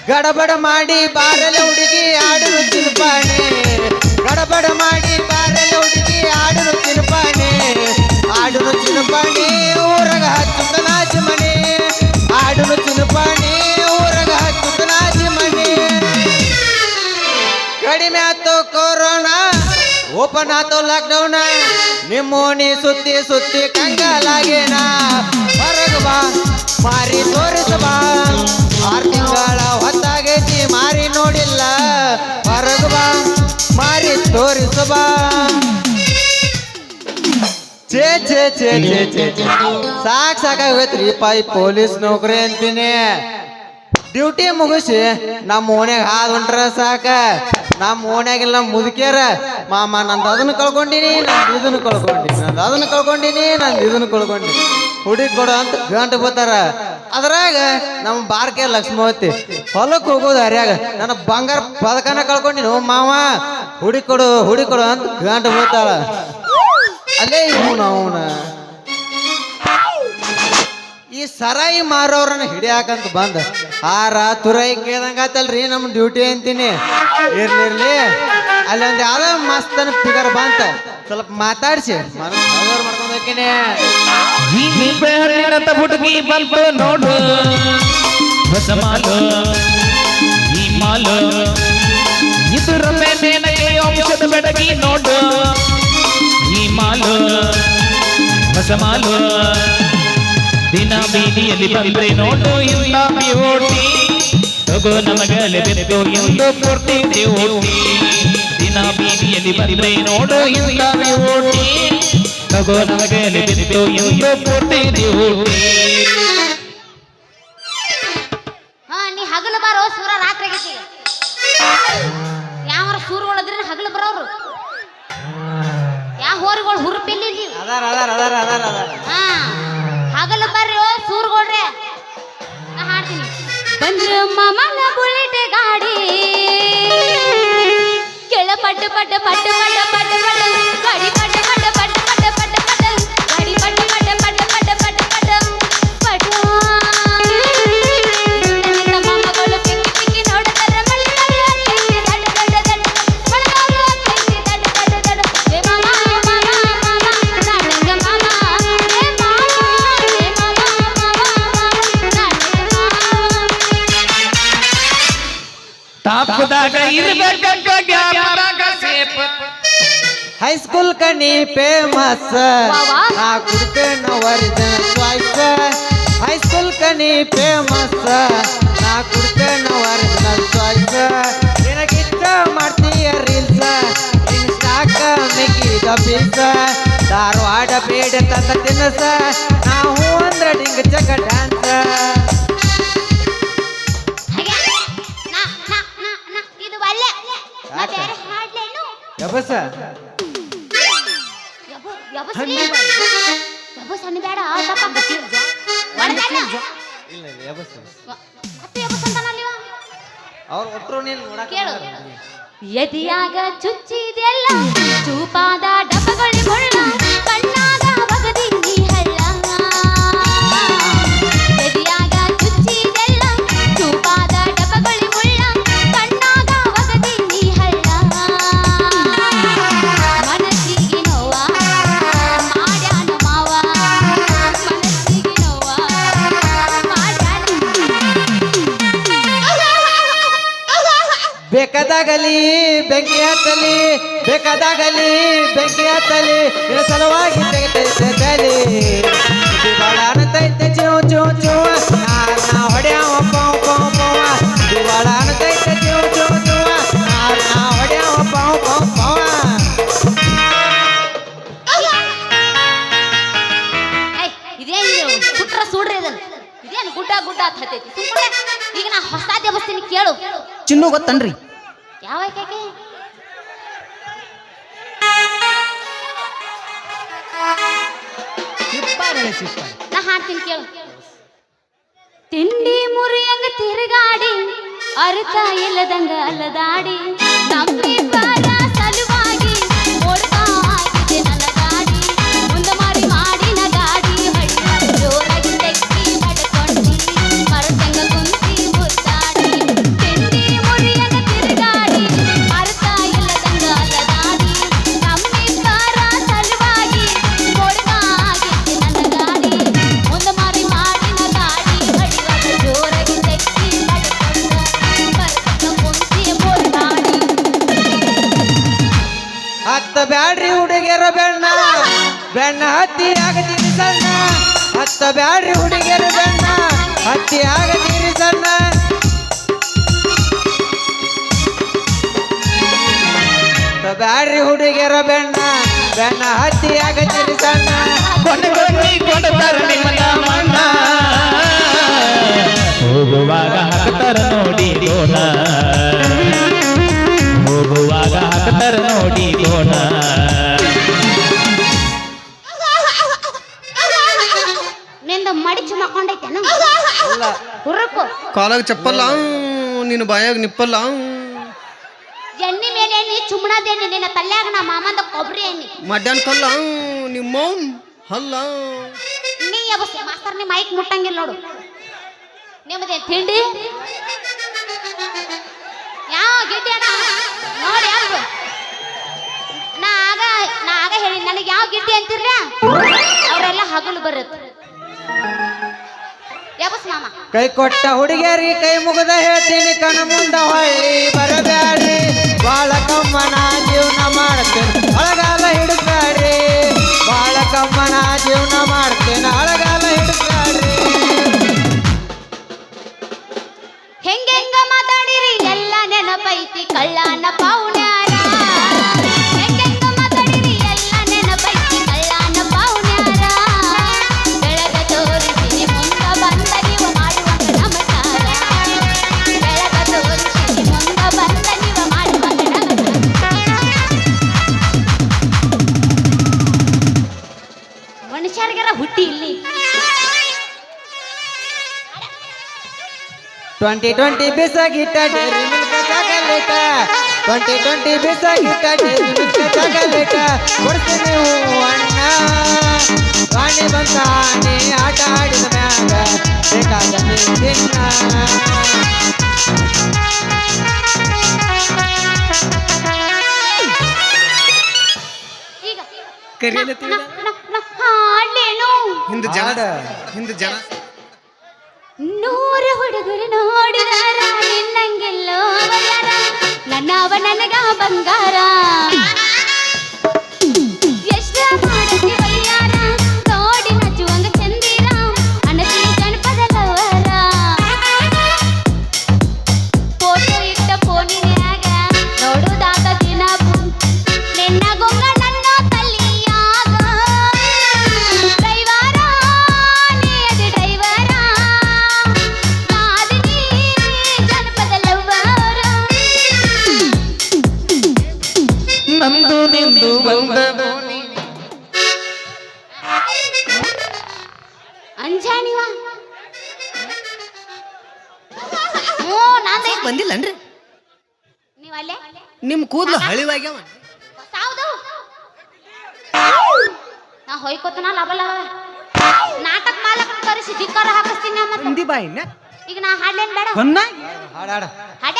ಗಡಬಡ ಮಾಡಿ ಬಾರಲ ಹುಡುಗಿ ಆಡಲು ತಿನ್ಪಾಣೆ ಗಡಬಡ ಮಾಡಿ ಬಾರಲ ಹುಡುಗಿ ಆಡಲು ತಿನ್ಪಾಣೆ ಆಡಲು ತಿನ್ಪಾಣೆ ಊರಗ ಹಚ್ಚುತ್ತ ನಾಚಿ ಮನೆ ಆಡಲು ತಿನ್ಪಾಣೆ ಊರಗ ಹಚ್ಚುತ್ತ ನಾಚಿ ಮನೆ ಕಡಿಮೆ ಆಯ್ತು ಕೊರೋನಾ ಓಪನ್ ಆಯ್ತು ಲಾಕ್ಡೌನ್ ನಿಮ್ಮೋಣಿ ಸುತ್ತಿ ಸುತ್ತಿ ಕಂಗಾಲಾಗೇನ ಹೊರಗ ಬಾ ಮಾರಿ ತೋರಿಸ ಬಾ 6 ತಿಂಗಳ ಹೊತ್ತಾಗೈತಿ ಮಾರಿ ನೋಡಿಲ್ಲ ಹೊರಗ ಬಾ ಮಾರಿ ತೋರಿಸ ಬಾ ಛೇ ಛೇ ಛೇ ಛೇ ಛೇ ಸಾಕಾಗೋಯ್ತ್ರಿ ಪಾಯಿ ಪೊಲೀಸ್ ನೌಕರಿ ಅಂತೀನಿ ಡ್ಯೂಟಿ ಮುಗಿಸಿ ನಮ್ಮ ಓಣ್ಯಾಗ ಹಾದು ಹೊಂಟ್ರ ಸಾಕ ನಮ್ಮ ಓಣ್ಯಾಗಿಲ್ಲ ಮುದುಕ್ಯಾರ ಮಾಮ ನಂದು ಅದನ್ನು ಕಳ್ಕೊಂಡಿನಿ ನಂದು ಇದನ್ನು ಕಳ್ಕೊಂಡಿನಿ ನಂದು ಅದನ್ನು ಕಳ್ಕೊಂಡಿನಿ ನಂದು ಇದನ್ನು ಕಳ್ಕೊಂಡಿನಿ ಹುಡುಗಿ ಕೊಡು ಅಂತ ಗಂಟು ಬರ್ತಾರ ಅದ್ರಾಗ ನಮ್ಮ ಬಾರ್ಕೆ ಲಕ್ಷ್ಮವತಿ ಹೊಲಕ್ಕೆ ಹೋಗೋದು ಹರ್ಯಾಗ ನನ್ನ ಬಂಗಾರ ಪದಕನ ಕಳ್ಕೊಂಡಿನಿ ಮಾವ ಹುಡುಗಿ ಕೊಡು ಅಂತ ಗಂಟು ಬರ್ತಾಳ ಅಲ್ಲೇ ಇವನು ಅವನ ಈ ಸರಾಯಿ ಮಾರೋರನ್ನ ಹಿಡಿಯಾಕಂತ ಬಂದ ಹಾರ ತುರಾಯಿ ಕೇಳ್ದಂಗ ಆತಲ್ರಿ ನಮ್ಮ ಡ್ಯೂಟಿ ಅಂತೀನಿ ಇರ್ಲಿ ಅಲ್ಲೊಂದು ಯಾವ್ದೋ ಮಸ್ತನ ಫಿಗರ್ ಬಂತ ಸ್ವಲ್ಪ ಮಾತಾಡ್ಸಿ ಮಾಡ್ಕೊಂಡು ಹೋಗ್ತೀನಿ ಹುಡುಗಿ ಬಂತು ನೋಡು ಹೊಸ ಮಾಲು ಈ ಮಾಲು ಇದರ ಮೇಲೆ ಔಷಧ ಬೆಡಗಿ ನೋಡು ಈ ಮಾಲು ಹೊಸ ಮಾಲು ದಿನ ಬೀದಿಯಲ್ಲಿ ಬಂದ್ರೆ ನೋಡು ಇಲ್ಲ ಓಟಿ ತಗೋ ನಮಗಲೆ ಬೆರೆದು ಎಂದು ಕೊಡ್ತಿದ್ದೆ ಓಟಿ ದಿನ ಬೀದಿಯಲ್ಲಿ ಬಂದ್ರೆ ನೋಡು ಇಲ್ಲ ಓಟಿ ತಗೋ ನಮಗಲೆ ಬೆರೆದು ಎಂದು ಕೊಡ್ತಿದ್ದೆ ಓಟಿ ನೀ ಹಗಲು ಬಾರೋ ಸೂರ ರಾತ್ರಿ ಆಗೈತಿ ಯಾವ ಸೂರುಗಳಿದ್ರೆ ಹಗಲು ಬರೋರು ಯಾವ ಹೋರಿಗಳು ಹುರುಪಿಲ್ಲಿ ಹಗಲು ಬರ್ರಿ ಸೂರ್ಗೋಡ್ರೆ ನಾ ಹಾಡ್ತೀನಿ ಬಂದ್ರು ಮಾಮನ ಬುಲೆಟ್ ಗಾಡಿ ಕೆಳ ಪಟ್ಟು ಪಟ್ಟು ಪಟ್ಟು ಪಟ್ಟು ಪಟ್ಟು ಪಟ್ಟು ಗಾಡಿ ಪಟ್ಟು ಪಟ್ಟು ಪಟ್ಟು ಪಟ್ಟು ಪಟ್ಟು ಪಟ್ಟು ಗಾಡಿ ಪಟ್ಟು ಪಟ್ಟು ಪಟ್ಟು ಪಟ್ಟು ಪಟ್ಟು ಪಟ್ಟು ಪಟ್ಟು ಮಾಮಗಳು ಪಿಕ್ಕಿ ಪಿಕ್ಕಿ ನೋಡ್ತಾರೆ ಮಳೆಗಾಲ ಕೈಸಿ ದಡ್ಡ ದಡ್ಡ ದಡ್ಡ ಮಳೆಗಾಲ ಕೈಸಿ ದಡ್ಡ ದಡ್ಡ ದಡ್ಡ ಏ ಮಾಮ ಮಾಮ ಮಾಮ ನಾಡಂಗ ಮಾಮ ಏ ಮಾಮ ಏ ಮಾಮ ಮಾಮ ನಾಡಂಗ ತಾಪದಾಗ ಇರಬೇಕ ಗ್ಯಾಮರಾಗ ಸೇಪ್ ಹೈಸ್ಕೂಲ್ ಕಣಿ ಫೇಮಸ್ ನಾ ಕುಡ್ತೇನ ಒರಿಜಿನಲ್ ಚಾಯ್ಸ್ ಹೈಸ್ಕೂಲ್ ಕಣಿ ಫೇಮಸ್ ನಾ ಕುಡ್ತೇನ ಒರಿಜಿನಲ್ ಚಾಯ್ಸ್ ನಿನಗಿಷ್ಟ ಮಾಡ್ತೀಯ ರೀಲ್ಸ್ ಇನ್ಸ್ಟಾಕ ಮೆಕ್ಕಿದ ಪೀಸ ಧಾರವಾಡ ಬೇಡ ತಂದ ತಿನ್ನಸ ನಾವು ಅಂದ್ರ ಡಿಂಗ್ ಚಕ ಡ್ಯಾನ್ಸ್ ಇದು ಒಳ್ಳೆ ನಾ ಬೇರೆ ಹಾಡ್ಲೇನು ಯಬಸ ಯಬಸ್ ಅನ್ನ ಬೇಡ ತಪ್ಪಾಗ್ತೈತಿ ಒಳಗಲ್ಲ ಇಲ್ಲ ಯಬಸ ಮತ್ತೆ ಯಬಸ್ ಅಂತಾನಲ್ಲ ಅವ್ರ ಒಟ್ರು ನೀನು ನೋಡಕ ಕೇಳು ಎದಿಯಾಗ ಚುಚ್ಚಿದೆಲ್ಲ ಚೂಪಾದ ಡಬ್ಬಗಳಿ ಮುಳ್ಳ ಕಣ್ಣಾಗ ಬಗದಿ ನೀ ಹಳ್ಳ ಎದಿಯಾಗ ಚುಚ್ಚಿದೆಲ್ಲ ಚೂಪಾದ ಡಬ್ಬಗಳಿ ಮುಳ್ಳ ಕಣ್ಣಾಗ ಬಗದಿ ನೀ ಹಳ್ಳ ಮನಸ್ಸಿಗೆ ನೋವ ಮಾಡ್ಯಾನ ಮಾವ ಮನಸ್ಸಿಗೆ ನೋವ ಮಾಡ್ಯಾನ ಬೇಕಾದಾಗಲಿ ಬೆಂಕಿ ಹತ್ತಲಿ ಬೇಕಾದಾಗಲಿ ಬೆಂಕಿ ಹತ್ತಲಿ ನಿನ್ನ ಸಲುವಾಗಿ ತೆಗೆತೈತೆ ತಲಿ ದಿವಾಳ ಅನ್ನತೈತೆ ಚೂ ಚೂ ಚೂ ನಾ ಹೊಡ್ಯಾವ ಪಾವ್ ಪಾವ್ ಪಾವ ದಿವಾಳ ಅನ್ನತೈತೆ ಚೂ ಚೂ ಚೂ ನಾ ಹೊಡ್ಯಾವ ಪಾವ್ ಪಾವ್ ಪಾವ ಇದೇನಿದೆ ಕುಟ್ರ ಸುಡ್ರಿ ಇದನ್ನ ಇದೇನು ಗುಡ್ಡ ಗುಡ್ಡ ಹತ್ತೈತಿ ಸುಮ್ಮನೆ ಈಗ ನಾ ಹೊಸ ದೇವಸ್ಥಾನ ಕೇಳು ಚಿನ್ನು ಗೊತ್ತನ್ರಿ ಯಾವ ಕೇಕೆ ನಾ ಹಾಡ್ತೀನಿ ಕೇಳು ತಿಂಡಿ ಮುರಿಯಂಗ ತಿರುಗಾಡಿ ಅರ್ಥ ಇಲ್ಲದಂಗ ಅಲ್ಲದಾಡಿ ನಮ್ಮಿಬ್ಬರ ಸಲುವಾಗಿ ಓಡ್ತಾ ಆಗಿದೆ ನನ್ನ ಗಾಡಿ ಮುಂದೆ ಮಾಡಿ ಮಾಡಿನ ಗಾಡಿ ಹಳ್ಳಿ ಜೋರಾಗಿ ತೆಕ್ಕಿ ಮಡ್ಕೊಂಡಿ ಮರತಂಗ ಕುಂತಿ ಮುತ್ತಾಡಿ ಬೆನ್ನ ಹತ್ತಿ ಆಗತೀರಿ ಸಣ್ಣ ಹತ್ತ ಬ್ಯಾಡ್ರಿ ಹುಡುಗಿಯರು ಬೆನ್ನ ಹತ್ತಿ ಆಗತೀರಿ ಸಣ್ಣ ಬ್ಯಾಡ್ರಿ ಹುಡುಗಿಯರ ಬೆನ್ನ ಬೆನ್ನ ಹತ್ತಿ ಆಗತೀರಿ ಸಣ್ಣ ಕೊನೆಗೊಮ್ಮೆ ಕೊಡ್ತಾರ ನಿಮ್ಮನ್ನ ಮಣ್ಣ ಹೋಗುವಾಗ ಹಾಕ್ತಾರ ನೋಡಿ ಗೋಣ ಹೋಗುವಾಗ ಹಾಕ್ತಾರ ನೋಡಿ ಗೋಣ ನಿಂದ ಮಡಿಚು ಮಕ್ಕೊಂಡೈತೇನು ಇಲ್ಲ ಹುರ್ಕು ಕಾಲಾಗ ಚಪ್ಪಲ್ಲ ನಿನ್ನ ಬಾಯಾಗ ನಿಪ್ಪಲ್ಲ ಎಣ್ಣಿ ಮೇಲೆ ಎಣ್ಣಿ ಚುಮ್ಮಣದೇಣ್ಣಿ ನಿನ್ನ ತಲ್ಯಾಗ ನಾ ಮಾಮಂದ ಕೊಬ್ಬರಿ ಎಣ್ಣಿ ಮಧ್ಯಾಹ್ನ ಕಲ್ಲ ನಿಮ್ಮ ಅಲ್ಲ ನೀ ಯಬಸ್ ಮಾಸ್ತರ್ ನೀ ಮೈಕ್ ಮುಟ್ಟಂಗಿಲ್ಲ ನೋಡು ನಿಮ್ಮದೇ ತಿಂಡಿ ಯಾವ ಗಿಡ್ಡಿ ಅಣ್ಣ ನೋಡಿ ಯಾರು ನಾ ಆಗ ಹೇಳಿ ನನಗೆ ಯಾವ ಗಿಡ್ಡಿ ಅಂತಿರ್ರ ಅವರೆಲ್ಲ ಹಗಲು ಬರುತ್ತೆ ಯಬಸ್ ಮಾಮ ಕೈ ಕೊಟ್ಟ ಹುಡುಗಿಯರಿಗೆ ಕೈ ಮುಗದ ಹೇಳ್ತೀನಿ ಕಣ ಮುಂದ ಹೊಳ್ಳಿ ಬರಬ್ಯಾಡ್ರಿ ಬಾಳ ಕಮ್ಮನ ಜೀವನ ಮಾಡ್ತೇನೆ ಅಳಗಾಲ ಹಿಡಿಸ್ಬ್ಯಾಡ್ರಿ ಬಾಳ ಕಮ್ಮನ ಜೀವನ ಮಾಡ್ತೇನೆ ಅಳಗಾಲ ಹಿಡಿಸ್ಬ್ಯಾಡ್ರಿ ಹೆಂಗೆಂಗ ಮಾತಾಡಿರಿ ಎಲ್ಲ ನೆನಪೈತಿ ಕಳ್ಳನ ಪೌಣ್ಯಾರ ಹೆಂಗೆಂಗ ಮಾತಾಡಿರಿ ಎಲ್ಲ ನೆನಪೈತಿ ಕಳ್ಳನ ಪೌಣ್ಯಾರ ಬೆಳಗ ತೋರಿಸಿರಿ ಮುಂದ ಬಂದ ನೀವು ಮಾಡುವಂಗ ನಮಸ್ಕಾರ ಬೆಳಗ ತೋರಿಸಿರಿ ಮುಂದ ಬಂದ ನೀವು ಮಾಡುವಂಗ ನಮಸ್ಕಾರ ಮನುಷ್ಯರಿಗರ ಹುಟ್ಟಿ ಇಲ್ಲಿ 2020 ಬಿಸಾಗಿಟ್ಟ ಡೇರಿ ಮಿಲ್ಕ ಚಾಕಲೇಟ 2020 ಬಿಸಾಗಿಟ್ಟ ಡೇರಿ ಮಿಲ್ಕ ಚಾಕಲೇಟ ಕೊಡ್ತೀನಿ ಹೂ ಅಣ್ಣ ಕಾಣಿ ಬಂತ ಆನೆ ಆಟ ಆಡಿದ ಮ್ಯಾಗ ಬೇಕಾದ ತಿನ್ನ ಈಗ ಕರಿಯಲತ್ತೀವಿ ಹಾಡ್ಲೇನು ಹಿಂದ ಜನ ಹಿಂದ ಜನ ನೂರು ಹುಡುಗರು ನೋಡಿದಾರ ನಿನ್ನಂಗೆಲ್ಲೋ ಬಯ್ಯಾರ ನನ್ನವ ನನಗ ಬಂಗಾರ ಎಷ್ಟ ಮಾಡತಿ ಬಯ್ಯಾರ ನೋಡಿ ನಚ್ಚುವಂಗ ಚಂದಿರ ಅನಸಿ ಜನಪದ ಲವರ ಫೋಟೋ ಇಟ್ಟ ಫೋನಿನ್ಯಾಗ ನೋಡುದಾತ ದಿನ ನಿನ್ನ ಗೊಂಗ ನನ್ನ ತಲಿಯಾಗ ಡ್ರೈವರ ನೀಯದಿ ಡ್ರೈವರ ಮಾದನಿ ಜನಪದ ಲವರ ನಂದು ನಿಂದು ಬಂದ ಅಂಜಾಣಿವ ಹ್ಞೂ ನಾನ್ ಬಂದಿಲ್ಲನ್ರಿ ನೀವಲ್ಲೇ ನಿಮ್ ಕೂದ್ಲು ಹಳಿವಾಗ್ಯಾವ ಸಾವ್ದು ನಾ ಹೊಯ್ಕೋತನ ಲಬಲ ನಾಟಕ ಮಾಲಕ ಕರೆಸಿ ಧಿಕ್ಕಾರ ಹಾಕಿಸ್ತೀನಿ ಮತ್ತೆ ಹಿಂದಿ ಬಾಯಿನ ಈಗ ನಾ ಹಾಡ್ಲೇನ್ ಬೇಡ ಹಾಡಾಡ ಹಾಡ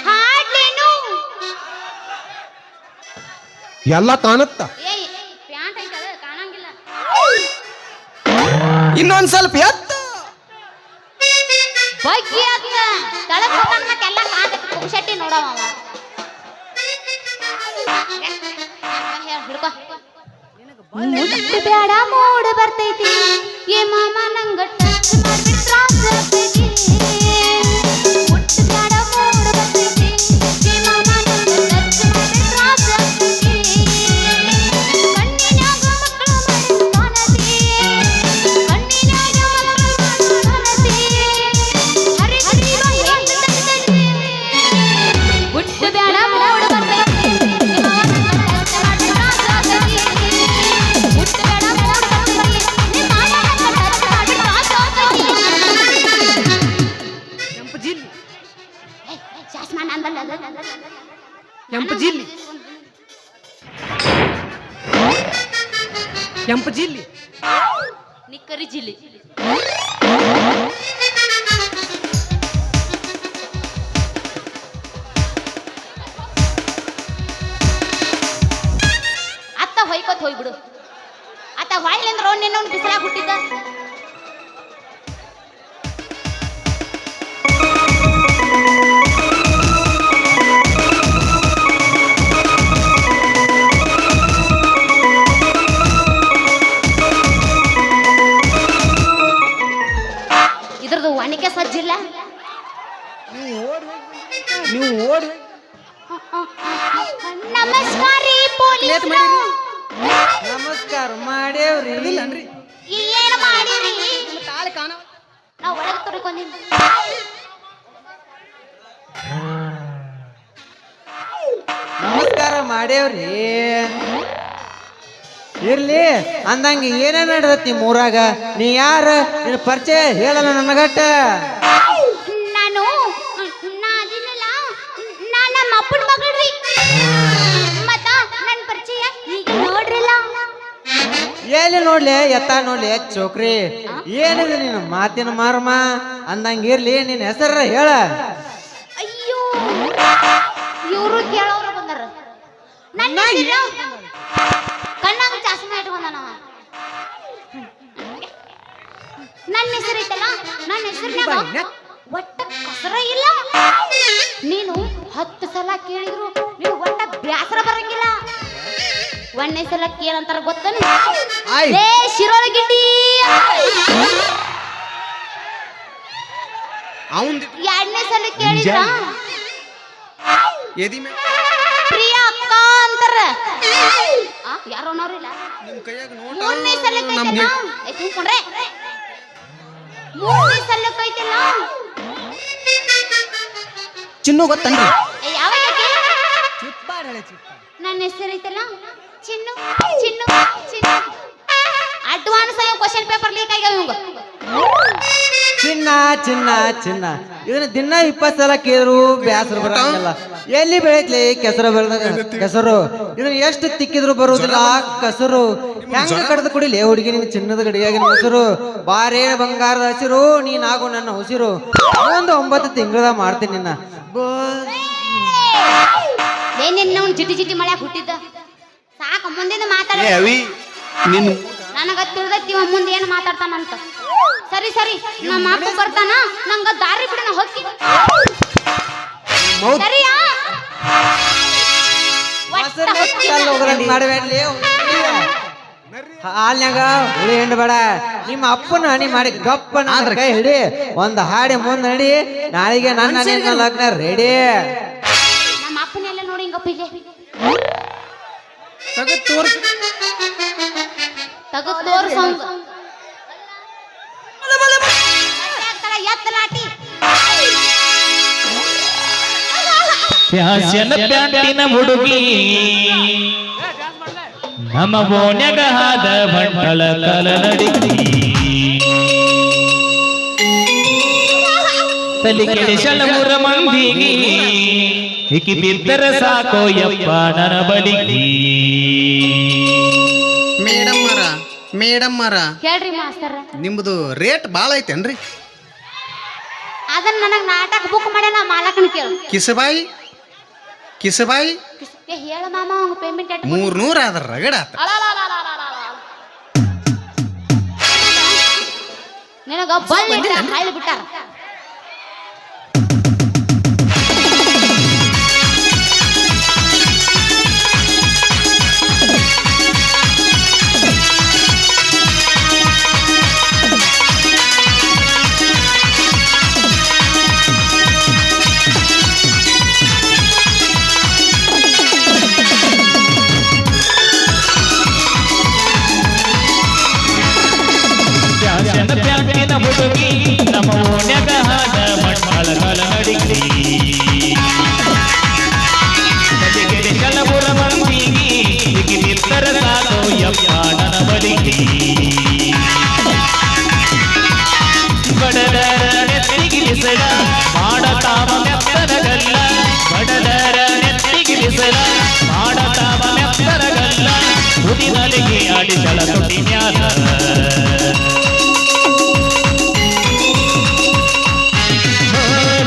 ಹಾಡ್ಲೇನು ಎಲ್ಲ ಕಾಣುತ್ತ ಏಯ್ ಪ್ಯಾಂಟ್ ಐತೆ ಅದು ಕಾಣಂಗಿಲ್ಲ ಇನ್ನೊಂದ್ ಸ್ವಲ್ಪ ಎತ್ತ ಬಗ್ಗೆ ಅದ ತಳಕ್ ಹೋಗಂಗ ಮತ್ತೆಲ್ಲ ಕಾಂತೈತಿ ಪುಕ್ಷಟ್ಟಿ ನೋಡವ ಅವ. ಹಿಡ್ಕೊ ಮುಟ್ಟು ಬೇಡ ಮೂಡ ಬರ್ತೈತಿ ಏ ಮಾಮ ನಂಗ ಟಚ್ ಮಾಡ್ಬಿಟ್ಟು ತ್ರಾಸ ಆಗ್ತೈತಿ ಮುಟ್ಟು ಬೇಡ ಮೂಡ ಬರ್ತೈತಿ ಏ ಮಾಮ ನಂಗ ಟಚ್ ಮಾಡ್ಬಿಟ್ಟು ತ್ರಾಸ ಆಗ್ತೈತಿ ಕಣ್ಣಿನ್ಯಾಗ ಮಕ್ಕಳು ಮಾಡಿದ ಕಾಣತಿ ಕಣ್ಣಿನ್ಯಾಗ ಮಕ್ಕಳು ಮಾಡಿದ ಕಾಣತಿ ಹರಿ ಹರಿವ ಹೆಂಗ ತಟ್ಟೈತಿ ಮುಟ್ಟು ಬೇಡ ಮೂಡ ಬರ್ತೈತಿ ಏ ಮಾಮ ನಂಗ ಟಚ್ ಮಾಡ್ಬಿಟ್ಟು ತ್ರಾಸ ಆಗ್ತೈತಿ ಮುಟ್ಟು ಬೇಡ ಮೂಡ ಬರ್ತೈತಿ ಏ ಮಾಮ ನಂಗ ಟಚ್ ಮಾಡ್ಬಿಟ್ಟು ತ್ರಾಸ ಆಗ್ತೈತಿ ಕೆಂಪು ಜಿಲ್ಲಿ ಶಾಸ್ಮ ನಂದಲ್ಲ ಕೆಂಪು ಜಿಲ್ಲಿ ಕೆಂಪು ಜಿಲ್ಲಿ ನಿಕ್ಕರಿ ಜಿಲ್ಲಿ ಅತ್ತ ಹೊಯ್ಕೋತ್ ಹೋಗ್ಬಿಡು ಅತ್ತ ಹೊಳ್ಳಿಂದ್ರ ನಿನ್ನ ಬಿಸಿಲಾಗ ಹುಟ್ಟಿದ್ದ ಒಣಕೆ ಸಜ್ಜಿಲ್ಲ ನೀವು ಓಡಿ ನಮಸ್ಕಾರ ರೀ ಪೊಲೀಸ್ ನಮಸ್ಕಾರ ಮಾಡೇವ್ರಿ ಇಲ್ಲನ್ರಿ ಏನು ಮಾಡಿರಿ ತಾಳಿ ಕಾಣ ನಾವು ಒಳಗೆ ತೊಡ್ಕೊಂಡಿದ್ದು ನಮಸ್ಕಾರ ಮಾಡೇವ್ರಿ ಇರ್ಲಿ ಅಂದಂಗ ಏನೇ ನಡ್ದತಿ ಮೂರಾಗ ನೀ ಯಾರ ನಿನ್ನ ಪರಿಚಯ ಹೇಳಲ್ಲ ನನಗಟ್ಟ ನಾನು ನಾ ಅದಿನಲ್ಲ ನಾ ನಮ್ಮ ಅಪ್ಪನ ಮಗಳ್ರಿ ಮತ್ತ ನನ್ನ ಪರಿಚಯ ಈಗ ನೋಡ್ರಲ್ಲ ಎಲ್ಲಿ ನೋಡ್ಲಿ ಎತ್ತ ನೋಡ್ಲಿ ಚೋಕ್ರಿ ಏನಿದೆ ನಿನ್ನ ಮಾತಿನ ಮರ್ಮ ಅಂದಂಗ ಇರ್ಲಿ ನಿನ್ನ ಹೆಸರ ಹೇಳ ಅಯ್ಯೋ ಇವರು ಕೇಳೋರು ಬಂದಾರ ನನ್ನ ಹೆಸರು ಕಣ್ಣಾಗ ಚಾಸ್ಮಾ ಇಟ್ಕೊಂಡನವ ನನ್ನ ಹೆಸರು ಐತಲ್ಲ ನನ್ನ ಹೆಸರಿನಾಗ ಒಟ್ಟ ಕಸರ ಇಲ್ಲ ನೀನು 10 ಸಲ ಕೇಳಿದ್ರು ನೀವು ಒಟ್ಟ ಬ್ಯಾಸರ ಬರಂಗಿಲ್ಲ ಒಂದನೇ ಸಲ ಕೇಳಂತಾರ ಗೊತ್ತನ ಆಯ್. ಏ ಶಿರೋಳ ಗಿಡ್ಡಿ ಅವನ್ ಎರಡನೇ ಸಲ ಕೇಳಿದ್ರ ಎದಿ ಮೇಲೆ ಪ್ರಿಯಾ ಅಕ್ಕ ಅಂತಾರ ಯಾರು ಅನ್ನೋರಿಲ್ಲ ನಿಮ್ ಕೈಯಾಗ ಮೂರನೇ ಸಲ ಕೈತಲ್ಲ ಐ ತುಂಬ್ಕೊಂಡ್ರೆ ಮೂರನೇ ಸಲ ಕೈತಲ್ಲ ಚಿನ್ನು ಗೊತ್ತನ್ರಿ ಯಾವ ಚಿಪ್ಪಾಡ್ ಹೇಳಿ ಚಿಪ್ಪ ನನ್ನ ಹೆಸರು ಐತಲ್ಲ ಚಿನ್ನು ಚಿನ್ನು ಚಿನ್ನು ಅಡ್ವಾನ್ಸ್ ಆಗಿ ಕ್ವಶನ್ ಪೇಪರ್ ಲೀಕ್ ಆಗ್ಯಾವ ಇವಂಗ ಚಿನ್ನ ಚಿನ್ನ ಚಿನ್ನ ಇದನ್ನ ದಿನ 20 ಸಲ ಕೇಳಿದ್ರು ಬ್ಯಾಸರ ಬರಂಗಿಲ್ಲ ಎಲ್ಲಿ ಬೆಳೈತ್ಲಿ ಕೆಸರು ಇದನ್ನ ಎಷ್ಟು ತಿಕ್ಕಿದ್ರು ಬರುವುದಿಲ್ಲ ಕಸರು ಹೆಂಗ ಕಡ್ದು ಕುಡಿಲಿ ಹುಡುಗಿ ನಿನ್ ಚಿನ್ನದ ಗಡಿಯಾಗಿನ ಮೊಸರು ಬಾರೇ ಬಂಗಾರದ ಹಸಿರು ನೀನಾಗು ನನ್ನ ಉಸಿರು ಒಂದು 9 ತಿಂಗಳದ ಮಾಡ್ತೀನಿ ನಿನ್ನ ಏನಿನ್ನ ಅವ್ನು ಜಿಟಿ ಜಿಟಿ ಮಳ್ಯಾಗ ಹುಟ್ಟಿದ್ದ ಸಾಕು ಮುಂದಿನ ಮಾತಾಡ ಅವಿ ನಿನ್ನ ನನಗ ತಿಳಿದೈತಿ ಇವ ಮುಂದೆ ಏನು ಮಾತಾಡ್ತಾನಂತ ಸರಿ ಸರಿ ನಮ್ಮ ಅಪ್ಪ ಬರ್ತಾನ ನಂಗ ದಾರಿ ಬಿಡ ನಾ ಹೋಗಿ ಮೌತ್ ಸರಿಯಾ ಮಾಡಬೇಡ್ಲಿ ಹಾಲ್ನ್ಯಾಗ ಹುಳಿ ಹಿಂಡಬೇಡ ನಿಮ್ಮ ಅಪ್ಪನ ಹನಿ ಮಾಡಿ ಗಪ್ಪನ ಕೈ ಹಿಡಿ ಒಂದು ಹಾಡಿ ಮುಂದೆ ನಡಿ ನಾಳೆಗೆ ನನ್ನ ಲಗ್ನ ರೆಡಿ ನಮ್ಮ ಅಪ್ಪನೆಲ್ಲ ನೋಡಿ ಹಿಂಗಪ್ಪ ಇಲ್ಲಿ ತಗದ್ ತೋರ್ಸ್ ತಗದ್ ತೋರ್ಸಂಗ ಎತ್ತಲಾಟಿ ಫ್ಯಾಷನ್ ಪ್ಯಾಂಟಿನ ಹುಡುಗಿ ನಮ್ಮ ಓಣ್ಯಾಗ ಹಾದ ಬಂಡಳ ಕಲ ನಡಿಗಿ ತಲಿ ಕೆಡಿಸಲ ಮೂರ ಮಂದಿಗಿ ಇಕಿ ಬಿದ್ದರ ಸಾಕೋ ಯಪ್ಪ ನನ್ನ ಬಳಿಗಿ ಮೇಡಮ್ ಮರ ಹೇಳ್ರಿ ಮಾಸ್ತರ ನಿಮ್ದು ರೇಟ್ ಭಾಳ ಐತೇನ್ರಿ ಅದನ್ನ ನನಗ್ ನಾಟಕ ಬುಕ್ ಮಾಡ್ಯಾನ ಮಾಲಕನ ಕೇಳು ಕಿಸಬಾಯಿ ಏ ಹೇಳ ಮಾಮ ಅವ್ನ ಪೇಮೆಂಟ್ 300 ಆದ್ರ ರಗಡ ಆತ ನಿನಗ ಬಳ್ಳಿ ಹಾಳಿ ಬಿಟ್ಟಾರ ಫ್ಯಾಷನ್ ಪ್ಯಾಂಟಿನ ಹುಡುಗಿ ನಮ್ಮ ಓಣ್ಯಾಗ ಹಾದ ಬಂಡಳ ಕಲ ನಡಿಗಿ ತಲಿ ಕೆಡಿಸಲ ಮೂರ ಮಂದಿಗಿ ಇಕಿ ಬಿದ್ದರ ಸಾಕೋ ಯಪ್ಪ ನನ್ನ ಬಳಿಗಿ ಬಡದರ ನೆತ್ತಿಗಿಲಿಸಲ ಮಾಡತಾವ ಮೆತ್ತರಗಲ್ಲ ಬಡದರ ನೆತ್ತಿಗಿಲಿಸಲ ಮಾಡತಾವ ಮೆತ್ತರಗಲ್ಲ ಹುದಿನಲಿಗೆ ಆಡಿಸಲ ತುಟಿ ಮ್ಯಾಲ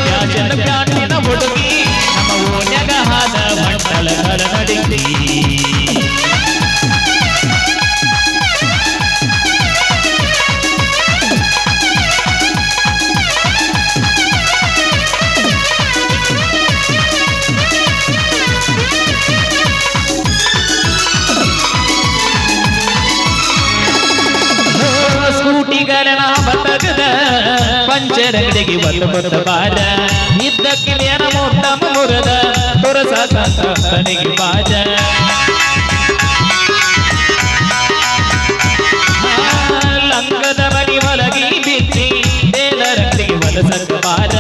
ಫ್ಯಾಷನ್ ಪ್ಯಾಂಟಿನ ಹುಡುಗಿ ನಮ್ಮ ಓಣ್ಯಾಗ ಹಾದ ಬಂಡಳ ಕಲ ನಡಿಗಿ ಸ್ಕೂಟಿಗಳ ನಾಮ ತಗದ ಪಂಚರಂಗಡಿಗೆ ಒತ್ತ ಬಾರ ಇದ್ದಕ್ಕೆ ನೇರ ಮೊಟ್ಟ ಮುರದ ತೊರಸ ತನಿಗೆ ಬಾಜ ಲಂಗದ ಮನಿ ಒಲಗಿ ಬಿಚ್ಚಿ ದೇಲರಂಗಡಿಗೆ ವಲಸಕ ಬಾರ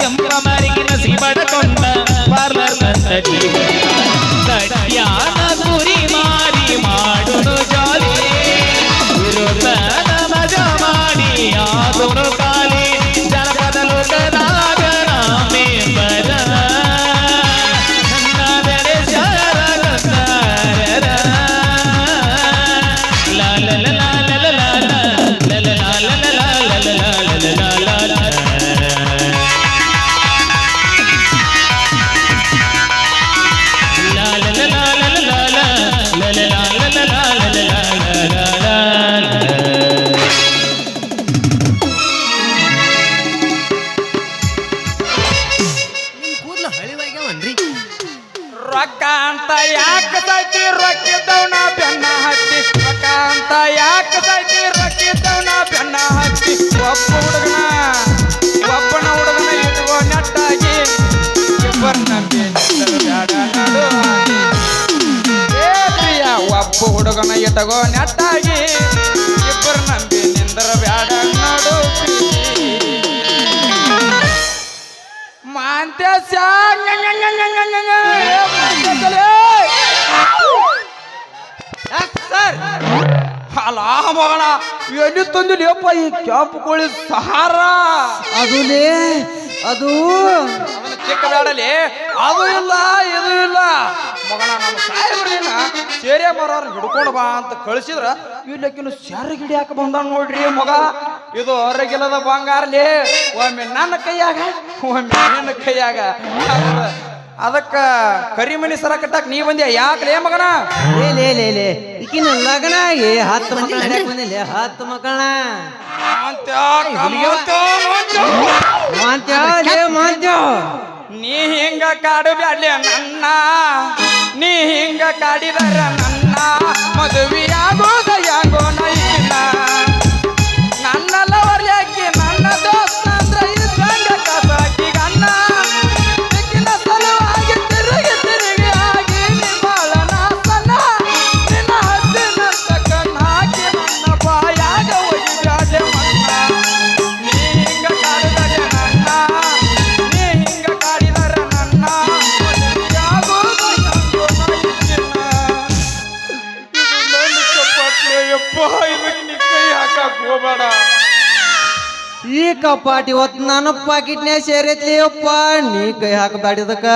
ಕೆಂಪ ಮರಿಗೆ ನಸಿ ಬಡಕೊಂಡ ಪಾರ್ಲರ್ ಕನ್ನಡಿ ಸಟ್ಯಾನ ಗುರಿ ಮಾರಿ ಮಾಡುನು ಜಾಲಿ ವಿರೋಧನ ಮಜ ಮಾಡಿ ಆದುನು ಕಾಲಿ ಜನಪದ ಲೋಕದಾಗ ಮೆಂಬರ ನನ್ನದೆಡೆ ಶರಗಂಧರ ಲಾ ಲಾ ಲಾ ಲಾ ಲಾ ಲಾ ಲಾ ಲಾ ಲಾ ಲಾ ಲಾ ಲಾ ಲಾ ಲಾ. ನಿಮ್ ಕೂದ್ಲು ಹಳಿವಾಗ್ಯಾವನ್ರಿ ರೊಕ್ಕ ಅಂತ ಯಾಕೆ ಸೈತಿ ರೊಕ್ಕಿದ್ದವನ ಬೆನ್ನ ಹತ್ತಿ ರೊಕ್ಕ ಅಂತ ಯಾಕೆ ಸೈತಿ ರೊಕ್ಕಿದ್ದವನ ಬೆನ್ನ ಹತ್ತಿ ಒಬ್ಬನ ಹುಡುಗನ ಇಟ್ಕೋ ನೆಟ್ಟಾಗಿ ಇಬ್ಬರು ನಂಬಿ ಬ್ಯಾಡ ನಡು ಏ ಪ್ರಿಯ ಒಬ್ಬ ಹುಡುಗನ ಇಟ್ಕೋ ನೆಟ್ಟಾಗಿ ಇಬ್ಬರು ನಂಬಿ ನಿಂದರ ಬ್ಯಾಡ ನೋಡು ಮಾಂತ್ಯ ಸರ್ ಅಲ್ಲ ಮಗಣ ಎಲ್ಲಿ ತಂದು ಲೇಪ ಈ ಕ್ಯಾಪ್ ಕೋಳಿ ಸಹಾರ ಅದುಲೇ ಅದು ಅದನ್ನ ಚಿಕ್ಕ ಬೇಡಲಿ ಅದು ಇಲ್ಲ ಇದು ಇಲ್ಲ ಮಗಣ ನಮ್ಮ ಸಾಹೇಬ್ರೇನ ಸೇರೆ ಬರೋರು ಹಿಡ್ಕೊಂಡು ಬಾ ಅಂತ ಕಳಿಸಿದ್ರ ಇಲ್ಲಕ್ಕಿನ್ನು ಸೆರೆ ಗಿಡಿಯಾಕ ಬಂದ ನೋಡ್ರಿ ಮಗ ಇದು ಹೊರಗಿಲ್ಲದ ಬಂಗಾರಲಿ ಒಮ್ಮೆ ನನ್ನ ಕೈಯಾಗ ಒಮ್ಮೆ ನಿನ್ನ ಕೈಯಾಗ ಅದಕ್ಕ ಕರಿಮಣಿ ಸರ ಕಟ್ಟಾಕ ನೀ ಬಂದ್ಯಾ ಯಾಕಲೇ ಮಗನ ಲೇ ಈಕಿನ ಲಗ್ನ ಆಗಿ 10 ಮಕ್ಕಳ ಹಡ್ಯಾಕ್ ಬಂದಿಲ್ಲ 10 ಮಕ್ಕಳ ಮಾಂತ್ಯ ನೀ ಹಿಂಗ ಕಾಡಬ್ಯಾಡ್ಲಿ ನನ್ನ ನೀ ಹಿಂಗ ಕಾಡಿದರ ನನ್ನ ಮದುವೆಯಾಗೋದ ಯಾಗೋ ನೈನ ನನ್ನ ಲವರ್ ಯಾಕೆ ನನ್ನ ದೋಸ್ತ ಅಂದ್ರ ಇದ್ದಂಗ ಕಸಾಕಿ ಗಣ್ಣ ದಿಕ್ಕಿನ ಸಲುವಾಗಿ ತಿರುಗಿ ತಿರುಗಿ ಆಗಿ ನಿಮ್ಮಳ ನಾಸನ ನಿನ್ನ ಹದ್ದಿನ ಕಣ್ಣ ಹಾಕಿ ನನ್ನ ಬಾಯಾಗ ಒಯ್ಯಾದೆ ಮಣ್ಣ ನೀ ಹಿಂಗ ಕಾಡಿದರೆ ನನ್ನ ನೀ ಹಿಂಗ ಕಾಡಿದರ ನನ್ನ ಮದುವೆಯಾಗೋದ ಯಾಗೋ ನೈನ ಯಪ್ಪ ಇದಕ್ಕೆ ನೀ ಕೈ ಹಾಕಕ್ ಹೋಗ್ಬೇಡ ಈ ಕಪಾಟಿ ಇವತ್ತು ನನ್ನ ಪಾಕಿಟ್ನ್ಯಾಗ ಸೇರೈತಿ ಅಪ್ಪ ನೀ ಕೈ ಹಾಕಬೇಡಿದಕ್ಕ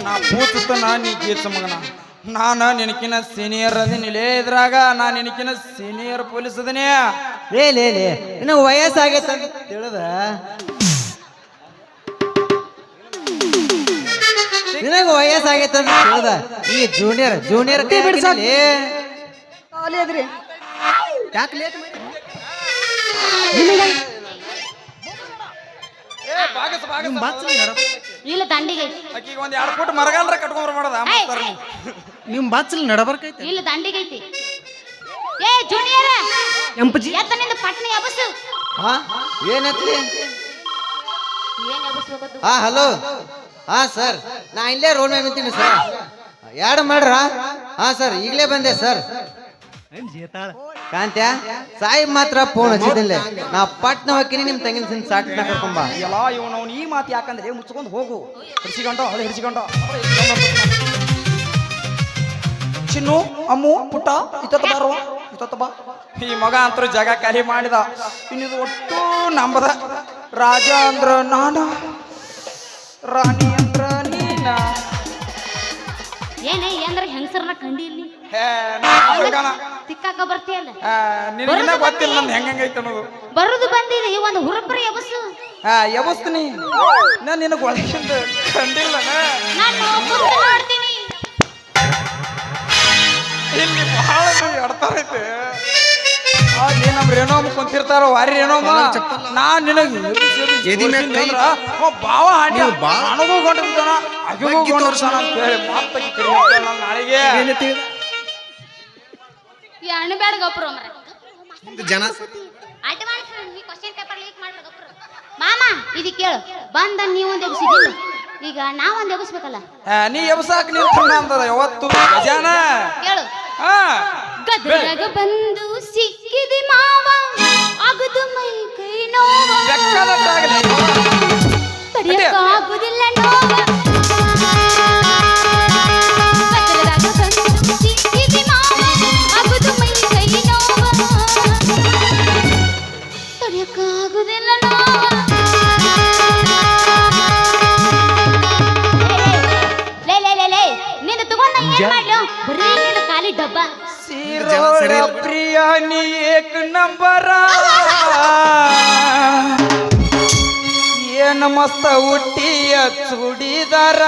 ನಾ ಪೂತನ ನೀ ಗೀರ್ಸ ಮಗನ ನಾನು ನಿನಕಿನ ಸೀನಿಯರ್ ಅದೀನಿಲೇ ಇದ್ರಾಗ ನಾ ನಿನಕಿನ ಸೀನಿಯರ್ ಪೊಲೀಸ್ ಅದೀನಿ ಲೇ ಇನ್ನು ವಯಸ್ಸಾಗೈತೆ ಅಂತ ತಿಳಿದ ನಿನಗ ವಯಸ್ಸಾಗೈತೆ ಅಂತ ತಿಳಿದ ಈ ಜೂನಿಯರ್ ಕೈ ಬಿಡ್ಸಲಿ ಯಾಕೆ ಲೇಟ್ ನಿಮ್ ಬಾಚಲ್ ಇಲ್ಲ ದಂಡಿಗೆ ಐತಿ ಆಕಿಗೆ ಒಂದ್ 2 ಫುಟ್ ಮರಗಾಲ್ರ ಕಟ್ಕೊಂಡ್ರ ಮಾಡದ ನಿಮ್ ಬಾಚಲ್ ನಡಬರ್ಕೈತೆ ಇಲ್ಲ ದಂಡಿಗೆ ಐತಿ ಏ ಜೂನಿಯರ ಎಂಪಜಿ ಎತ್ತ ನಿಂದ ಪಟ್ನೆ ಎಬಸು ಹಾ ಏನತ್ಲಿ ಏನ್ ಎಬಸ್ಬೇಕು ಹಾ ಹಲೋ ಹಾ ಸರ್ ನಾ ಇಲ್ಲೇ ರೋಡ್ ಮೇಲೆ ನಿಂತೀನಿ ಸರ್ ಎರಡು ಮಾಡ್ರ ಹಾ ಸರ್ ಈಗಲೇ ಬಂದೆ ಸರ್ ಕಾಂತ್ಯ ಸಾಯಿಬ್ ಮಾತ್ರ ಫೋನ್ ಹಚ್ಚಿದ್ದಿಲ್ಲ ನಾ ಪಟ್ನ ಹೋಗ್ತೀನಿ ನಿಮ್ ತಂಗಿನ ಸಿನ್ ಸಾಟ್ನ ಕರ್ಕೊಂಬ ಎಲ್ಲ ಇವನು ಅವ್ನು ಈ ಮಾತು ಯಾಕಂದ್ರೆ ಮುಚ್ಕೊಂಡು ಹೋಗು ಹಿಡಿಸಿಕೊಂಡ ಚಿನ್ನು ಅಮ್ಮು ಪುಟ್ಟ ಇತ್ತ ಬಾ ಈ ಮಗ ಅಂತೂ ಜಾಗ ಖಾಲಿ ಮಾಡಿದ ಇನ್ನಿದು ಒಟ್ಟು ನಂಬದ ರಾಜ ಅಂದ್ರ ನಾನು ರಾಣಿ ಅಂದ್ರ ನೀನ ಏನೇ ಅಂದ್ರೆ ಹೆಂಗಸರನ್ನ ಕಂಡಿ ಇಲ್ಲಿ ತಿಕ್ಕಾಕ ಬರ್ತೀಯಲ್ಲ ನಿನಗಿನ್ನ ಗೊತ್ತಿಲ್ಲ ನಂದು ಹೆಂಗೈತೆ ಅನ್ನೋದು ಬರುದು ಬಂದಿದೆ ಈ ಒಂದು ಹುರುಪರಿ ಎಬಸು ಎಬಸ್ತೀನಿ ನಾನು ನಿನಗೆ ಒಳಗಿಂದ ಕಂಡಿಲ್ಲ ನಾನು ಮುಂದೆ ನೋಡ್ತೀನಿ ಇಲ್ಲಿ ಬಹಳ ಎಡ್ತಾರೈತೆ ಅಲ್ಲಿ ನಮ್ಮ ರೇಣೋಮ್ ಕುಂತಿರ್ತಾರ ವಾರಿ ರೇಣೋಮ ನಾನ್ ನಿನಗೆ ಬಾವ ಹಾಡಿ ನನಗೂ ಗೊಂಡಿರ್ತಾನ ಅಗಿಗೂ ಗೊಂಡಿರ್ತಾನ ಅಂತ ಹೇಳಿ ಮಾತಾಗಿ ಕರೀತಾಳ ನಾಳೆಗೆ ಯಾಣ ಬೇಡ ಗೊಬ್ಬರ ಜನ ಅಡ್ವಾನ್ಸ್ ನೀ ಕ್ವಶ್ಚನ್ ಪೇಪರ್ ಲೀಕ್ ಮಾಡ್ರ ಗೊಬ್ಬರ ಮಾಮ ಇದು ಕೇಳು ಬಂದ ನೀವೊಂದು ಎಬ್ಸಿದಿಲ್ಲ ಈಗ ನಾವೊಂದು ಎಬ್ಸ್ಬೇಕಲ್ಲ ನೀ ಎಬ್ಸಾಕ್ ನಿಂತ ಅಂದದ ಯಾವತ್ತು ಗಜಾನ ಕೇಳು ಹಾ ಗದಗ ಬಂದು ಸಿಕ್ಕಿದಿ ಮಾವ ಆಗದು ಮೈ ಕೈ ನೋವ ಬೆಕ್ಕಲಟ್ಟಾಗಲಿ ತಡೆಯಕ್ಕಾಗುದಿಲ್ಲ ನೋವ ಗದಗ ಬಂದು ಸಿಕ್ಕಿದಿ ಮಾವ ಆಗದು ಮೈ ಕೈ ನೋವ ತಡೆಯಕ್ಕಾಗುದಿಲ್ಲ ನೋವ ಲೇ ನಿನ್ನ ತಗೊಂಡ ಏನ್ ಮಾಡ್ಲು ಬರೀ ನಿನ್ನ ಖಾಲಿ ಡಬ್ಬ ಸಿರೋಳ ಪ್ರಿಯ ನೀ ಏಕ್ ನಂಬರ ಏನ್ ಮಸ್ತ ಉಟ್ಟಿಯ ಚೂಡಿದಾರ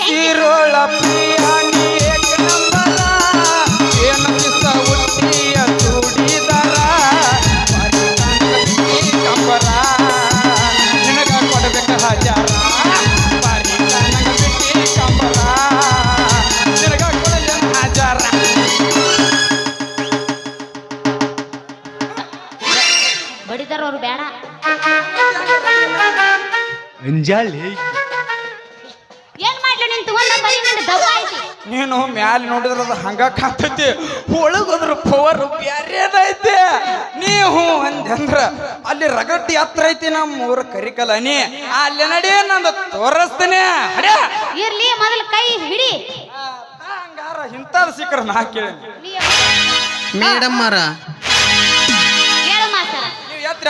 ಸಿರೋಳ ಪ್ರಿಯ ನೀ ಏಕ್ ನಂಬರ ಏನ್ ಮಸ್ತ ಉಟ್ಟಿಯ ಚೂಡಿದಾರ ಕಂಬರ ನಿನಗ ಕೊಡಬೇಕ ಹಜಾರ ಬಾರಿ ನನಗ ಬಿಟ್ಟಿ ಕಂಬರ ನಿನಗ ಕೊಡಲಿ ಹಜಾರ ಬಡಿದಾರ ಅವ್ರು ಬೇಡ ಏನ್ ಮಾಡ್ಲಿ ನಿನ್ ತಗೊಂಡ ಬರೀ ನಿನ್ನ ದವ್ವ ಐತಿ ನೀನು ಮ್ಯಾಲ ನೋಡಿದ್ರ ಅದು ಹಂಗ ಕಾಣ್ತೈತಿ ಒಳಗದ್ರ ಪವರ್ ಬ್ಯಾರೇದೈತಿ ನೀ ಹ್ಞೂ ಅಂದ್ರ ಅಲ್ಲಿ ರಗಟ್ಟಿ ಹತ್ರ ಐತಿ ನಮ್ಮ ಊರ ಕರಿಕಲ ನೀ ಅಲ್ಲಿ ನಡಿ ನಂದು ತೋರಿಸ್ತೇನೆ ಇರ್ಲಿ ಮೊದಲು ಕೈ ಹಿಡಿ ಹಂಗಾರ ಇಂಥದ್ದು ಸಿಕ್ಕರ ನಾ ಕೇಳಿ ನೀ ಮೇಡಮ್ ಮಾರ ಹೇಳು ಮಾಸ್ತರ ನೀವು ಎತ್ರ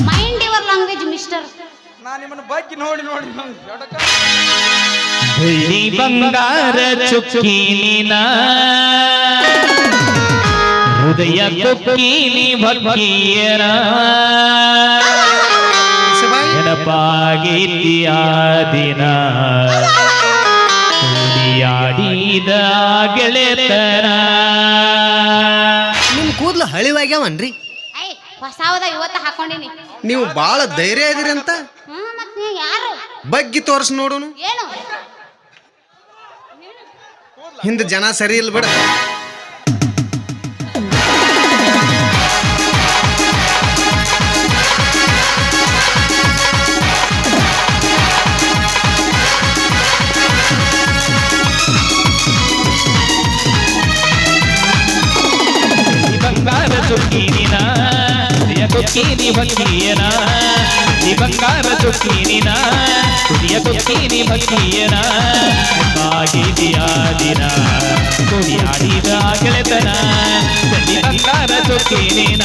ಮೈಂಡ್ ಯುವರ್ ಲ್ಯಾಂಗ್ವೇಜ್ ಮಿಸ್ಟರ್ ನಾ ನಿಮ್ಮನ್ನ ಬಗ್ಗೆ ನೋಡಿ ನೋಡಿ ನಂಗೆ ಎಡಕ ಬೆಳ್ಳಿ ಬಂಗಾರ ಚುಕ್ಕಿನ ಹೃದಯ ಕೊಕ್ಕಿನಿ ಭಕ್ತಿಯರ ನೆನಪಾಗೈತಿ ಆ ದಿನ ಕುಡಿಯಾಡಿದ ಗೆಳೆತನ ನಿಮ್ ಕೂದ್ಲು ಹಳಿವಾಗ್ಯಾವನ್ರಿ ಐ ಹೊಸಾವದ ಇವತ್ತ ಹಾಕೊಂಡಿನಿ ನೀವು ಬಾಳ ಧೈರ್ಯ ಇದೀರಿ ಅಂತ ಮತ್ ನೀ ಯಾರು ಬಗ್ಗಿ ತೋರ್ಸ್ ನೋಡುನು ಏನು ಹಿಂದ ಜನ ಸರಿ ಇಲ್ಲ ಬಿಡ ಬಂಗಾರ ಚುಕ್ಕಿನಿನ ಹೃದಯ ಕೊಕ್ಕಿನಿ ಭಕ್ತಿಯನ ಈ ಬಂಗಾರ ಚುಕ್ಕಿನಿನ ಹೃದಯ ಕೊಕ್ಕಿನಿ ಭಕ್ತಿಯನ ಆಗಿದೆಯ ದಿನ ಕುಡಿಯಾಡಿದ ಗೆಳೆತನ ಈ ಬಂಗಾರ ಚುಕ್ಕಿನಿನ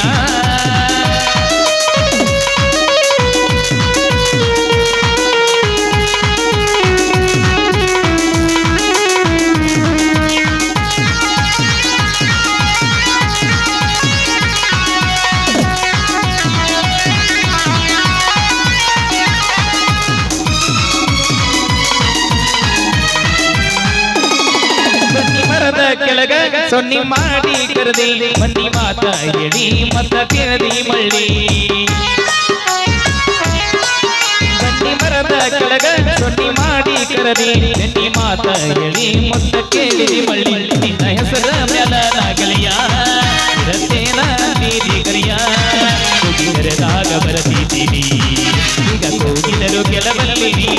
ಕೆಳಗ ಸೊನ್ನಿ ಮಾಡಿ ಕರದಿ ಮನ್ನಿ ಮಾತ ಎಡಿ ಮತ್ತ ಕೇಳದಿ ಮಳ್ಳಿ ಬನ್ನಿ ಮರದ ಕೆಳಗ ಸೊನ್ನಿ ಮಾಡಿ ಕರದಿ ಎಣ್ಣಿ ಮಾತ ಎಡಿ ಮತ್ತ ಕೇಳಿದಿ ಮಳ್ಳಿ ನಿನ್ನ ಹೆಸರ ಮ್ಯಾಲ ನಾಗಲಿಯ ಇರತ್ತೇನ ಬೀದಿ ಕರಿಯ ಕುಗಿದರೆದಾಗ ಬರತಿದ್ದೀನಿ ಈಗ ಕೂಗಿದರು ಕೆಲವಲ್ಲಿನಿ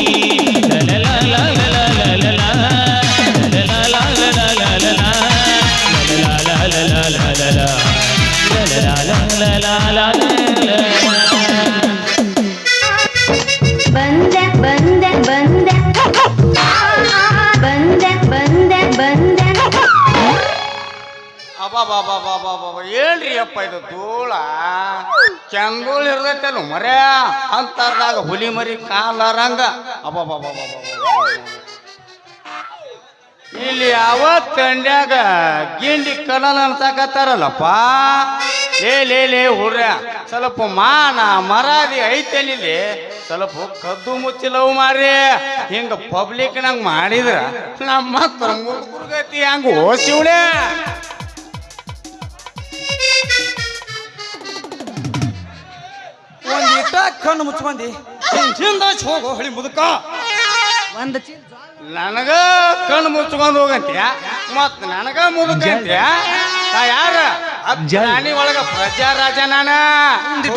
ಬಂದೆ ಬಂದೆ ಬಂದೆ ಬಂದೆ ಬಂದೆ ಬಂದೆ ಅಬ್ಬಾ ಏನ್ರಿ ಅಪ್ಪ ಇದು ಧೂಳ ಚಂದೂಳ್ ಇರ್ತೈತಲ್ಲ ಮರ್ಯ ಅಂತರ್ದಾಗ ಹುಲಿ ಮರಿ ಕಾಲಾರಂಗ ಅಬ್ಬಾ ಇಲ್ಲಿ ಯಾವತ್ ತಂಡ್ಯಾಗ ಗಿಂಡಿ ಕಲಲ್ ಅನ್ಸಾಕತ್ತಾರಲ್ಲಪ್ಪ ಲೇ ಹುಡ್ರ ಸ್ವಲ್ಪ ಮಾನ ಮರಾದಿ ಐತಲ್ಲಿ ಸ್ವಲ್ಪ ಕದ್ದು ಮುಚ್ಚಿಲವು ಮಾರಿ ಹಿಂಗ ಪಬ್ಲಿಕ್ ನಂಗೆ ಮಾಡಿದ್ರ ನಮ್ಮ ಮುರುಗತಿ ಹಂಗ ಓಸಿವಳೆ ಒಂದ್ ಇಟ್ಟ ಕಣ್ಣು ಮುಚ್ಕೊಂಡಿ ಹಿಂದ ಹೋಗೋ ಹಳಿ ಮುದುಕ ಒಂದ್ ಚೀಲ ನನಗ ಕಣ್ಣು ಮುಚ್ಕೊಂಡು ಹೋಗಂತ್ಯ ಮತ್ ನನಗ ಮುದುಕಂತ್ಯ ನಾ ಯಾರ ರಾಣಿ ಒಳಗ ಪ್ರಜಾರಾಜ ನಾನ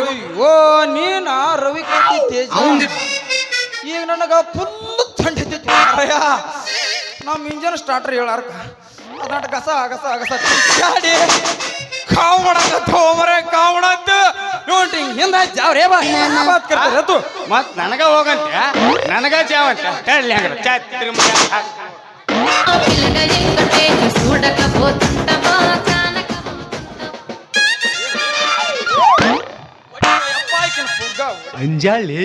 ಅಯ್ಯೋ ನೀನ ರವಿ ಕೋಟಿ ತೇಜ ಈಗ ನನಗ ಫುಲ್ ಥಂಡಿತೈತಿ ಮಾರಾಯ ನಮ್ಮ ಇಂಜನ್ ಸ್ಟಾರ್ಟರ್ ಹೇಳಾರ್ಕ ಅದಾಟ ಗಸ ಗಸ ಗಸ ಚಾಡಿ ಕಾವು ಮಾಡಕತ್ತೋ ಮರೆ ಕಾವು ಮಾಡತ್ತ ನೋಡಿ ಹಿಂದ ಜಾವ್ರೇ ಬಾ ಬಾತ್ ಕರ್ತಾರೆ ಅದು ಮತ್ ನನಗ ಹೋಗಂತೆ ನನಗ ಜಾವಂತೆ ಹೇಳಿ ಹಂಗ ಚಾತ್ರಿ ಅಂಜಾಳಿ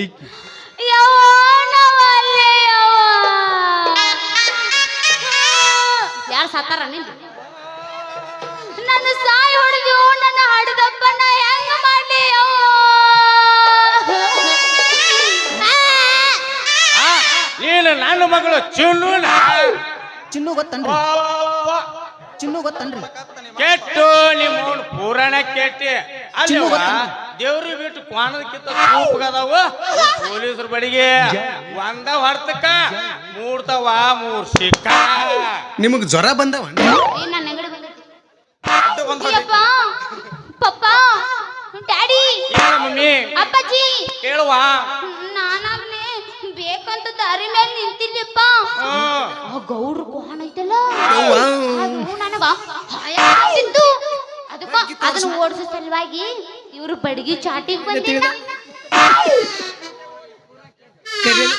ಯಾರು ಸಾತಾರ ನಿಂದು ನನ್ನ ಸಾಯಿ ಹೊಡೆದು ನನ್ನ ಹಡದಪ್ಪನ ಹೆಂಗ ಮಾಡ್ಲಿ ನೀನು ನನ್ನ ಮಗಳು ಚಿನ್ನು ಗೊತ್ತನ್ರಿ ಚಿನ್ನು ಗೊತ್ತನ್ರಿ ಕೆಟ್ಟು ನಿಮ್ಮ ಪುರಾಣ ಕೆಟ್ಟಿ ಅಲ್ಲವ ದೇವ್ರಿಗೆ ಬಿಟ್ಟು ಕ್ವಾಣದಕ್ಕಿಂತ ತೂಪಗದಾವ ಪೊಲೀಸರ ಬಡಿಗೆ ಒಂದ ಹೊರ್ತಕ್ಕ ಮೂಡ್ತಾವ ಮೂರ್ ಸಿಕ್ಕ ನಿಮಗ್ ಜ್ವರ ಬಂದವ ನನ್ನ ನೆಗಡಿ ಬಂದೈತಿ ಪಪ್ಪ ಡ್ಯಾಡಿ ಮಮ್ಮಿ ಅಪ್ಪಾಜಿ ಕೇಳುವ ನಾನಾಗ್ಲೇ ಬೇಕಂತ ದಾರಿ ಮೇಲೆ ನಿಂತಿಲ್ಲಪ್ಪ ಆ ಗೌಡ್ರು ಕೋಣ ಐತಲ್ಲ ಅದು ನನಗ ಹಾಯಾಗಿತ್ತು ಅದಕ್ಕ ಅದನ್ನ ಓಡಿಸೋ ಸಲುವಾಗಿ ಇವ್ರು ಬಡಗಿ ಚಾಟಿಗೆ ಬಂದಿಲ್ಲ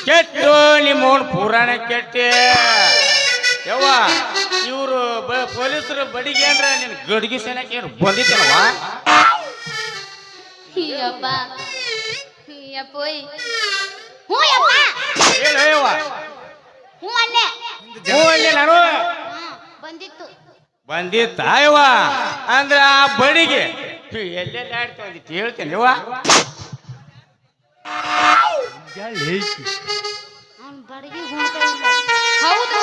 ಕೆಟ್ಟು ನಿಮ್ಮ ಪುರಾಣ ಕೆಟ್ಟಿ ಯವ್ವ ಇವರು ಪೊಲೀಸರು ಬಡಿಗೆ ಅಂದ್ರೆ ನಿನ್ ಗಡಿಗೆ ಸೇನಕ್ಕೆ ಏನು ಬಂದಿತ್ತೇನವ ಯಪ್ಪ ಯಪ್ಪೋಯ್ ಹ್ಞೂ ಯಪ್ಪ ಹೇಳು ಯವ್ವ ಹ್ಞೂ ಅಲ್ಲೇ ಹ್ಞೂ ಅಲ್ಲಿ ನಾನು ಬಂದಿತ್ತು ಬಂದಿತ್ತಾಯವ್ವ ಅಂದ್ರ ಆ ಬಡಿಗೆ ಎಲ್ಲೆಲ್ಲಿ ಆಡ್ತಾ ಒಂದಿತ್ತು ಹೇಳ್ತೇನೆ ಯವ್ವ ಅವ್ನ ಬಡಗಿ ಹೌದು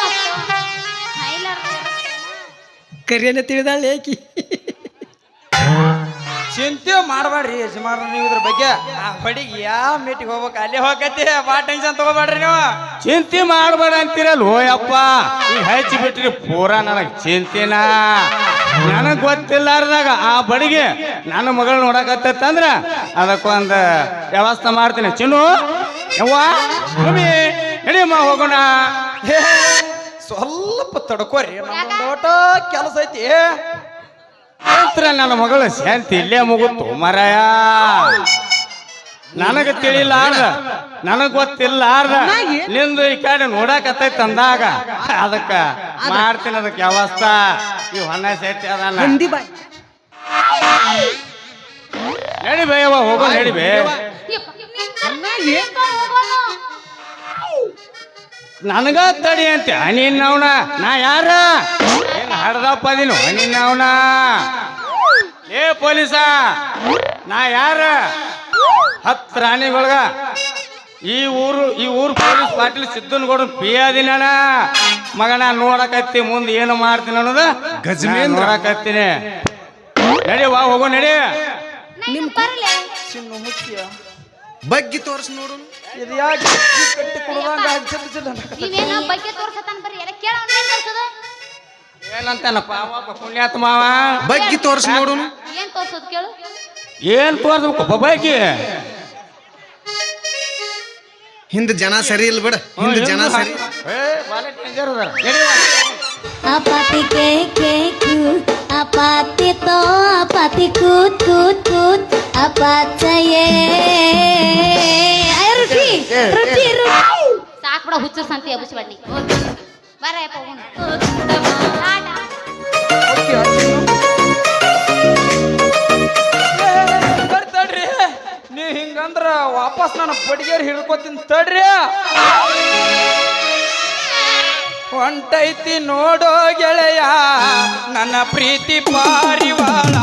ಕರಿಯನ್ನ ತಿಳಿದಾಳ ಏಕಿ ಚಿಂತೆ ಮಾಡಬೇಡ್ರಿ ಯಜಮಾನ ನೀವು ಇದ್ರ ಬಗ್ಗೆ ಆ ಬಡಿಗೆ ಯಾವ ಮೀಟಿಗೆ ಹೋಗ್ಬೇಕು ಅಲ್ಲೇ ಹೋಗತ್ತೆ ಬಾ ಟೆನ್ಷನ್ ತಗೋಬೇಡ್ರಿ ನೀವು ಚಿಂತೆ ಮಾಡ್ಬೇಡ ಅಂತೀರಲ್ಲ ಓಯಪ್ಪ ಈಗ ಹಚ್ಚಿ ಬಿಟ್ರಿ ಪೂರಾ ನನಗ್ ಚಿಂತಿನ ನನಗ್ ಗೊತ್ತಿಲ್ಲಾರ್ದಾಗ ಆ ಬಡಿಗೆ ನನ್ನ ಮಗಳು ನೋಡಕತ್ತಂದ್ರ ಅದಕ್ಕೊಂದು ವ್ಯವಸ್ಥೆ ಮಾಡ್ತೀನಿ ಚಿನ್ನು ಯವ್ವ ಮಮ್ಮಿ ನಡಿಯಮ್ಮ ಹೋಗೋಣ ಸ್ವಲ್ಪ ತಡ್ಕೋರಿ ನಮ್ಮೊಂದೋಟ ಕೆಲಸ ಐತಿ ನಂತರ ನನ್ನ ಮಗಳು ಶಾಂತಿ ಇಲ್ಲೇ ಮುಗುತ್ತು ಮರಾಯ ನನಗ ತಿಳಿಲಾರ್ದ ನನಗ್ ಗೊತ್ತಿಲ್ಲಾರ್ದ ನಿಂದು ಈ ಕಡೆ ನೋಡಕತ್ತೈತಿ ಅಂದಾಗ ಅದಕ್ಕ ಮಾಡ್ತೀನಿ ಅದಕ್ಕೆ ವ್ಯವಸ್ಥೆ ಈ ಹೊನ್ನ ಸೇರ್ತಿ ಅದಾನ ನಡಿ ಬೇಯವ್ವ ಹೋಗೋ ನಡಿ ಬೇ ನನಗ ತಡಿ ಅಂತೆ ನಿನ್ನವನ ನಾ ಯಾರ ಏನ್ ಹಡ್ದಪ್ಪ ಅದೀನು ನಿನ್ನವನ ಏ ಪೊಲೀಸ ನಾ ಯಾರ 10 ರಾಣಿಗೊಳಗ ಈ ಊರು ಪೊಲೀಸ್ ಪಾಟೀಲ್ ಸಿದ್ದನಗೌಡ ಪಿ ಅದಿನ ಮಗನ ನೋಡಕತ್ತಿ ಮುಂದೆ ಏನು ಮಾಡ್ತೀನಿ ಅನ್ನೋದು ಗಜಮೇಂದ್ರ. ನೋಡಕತ್ತೀನಿ ನಡಿ ವಾ ಹೋಗೋ ನಡಿ ಚಿನ್ನು ಮುಖ್ಯ ಬಗ್ಗಿ ತೋರ್ಸ್ ನೋಡು ಇದು ಯಾಕೆ ಕಟ್ಟಿ ಕೊಡುವಂಗ ನೀವೇನ ಬಗ್ಗೆ ತೋರ್ಸತಾನ ಬರ್ರಿ ಎಲ್ಲ ಕೇಳ ತೋರ್ಸದ ಏನಂತಾನಪ್ಪ ಅವ ಪುಣ್ಯಾತ್ಮ ಅವ ಬಗ್ಗಿ ತೋರ್ಸ್ ನೋಡು ಏನ್ ತೋರ್ಸೋದ್ ಕೇಳು ಏನ್ ತೋರ್ಸ್ಬೇಕು ಬಬ್ಬಾಕಿ ಹಿಂದ ಜನ ಸರಿ ಇಲ್ಲ ಬಿಡ ಹಿಂದ ಜನ ಸರಿ Apati kekeku, apati to, apati kut kut kut, apati ye. Ayo Rudy, Rudy, Rudy. ಸಾಕ್ ಬಿಡ ಹುಚ್ಚರ್ ಸಂತಿ ಅಬುಸಿ ಬಡ್ನಿ ಬರಪ್ಪ ಹೋಗೋಣ ತಡ್ರಿ ನೀವ್ ಹಿಂಗಂದ್ರ ವಾಪಸ್ ನಾನು ಬಡಿಗೇರಿ ಹಿಡ್ಕೋತೀನಿ ತಡ್ರಿ ಹೊಂಟೈತಿ ನೋಡೋ ಗೆಳೆಯ ನನ್ನ ಪ್ರೀತಿ ಪಾರಿವಾಳ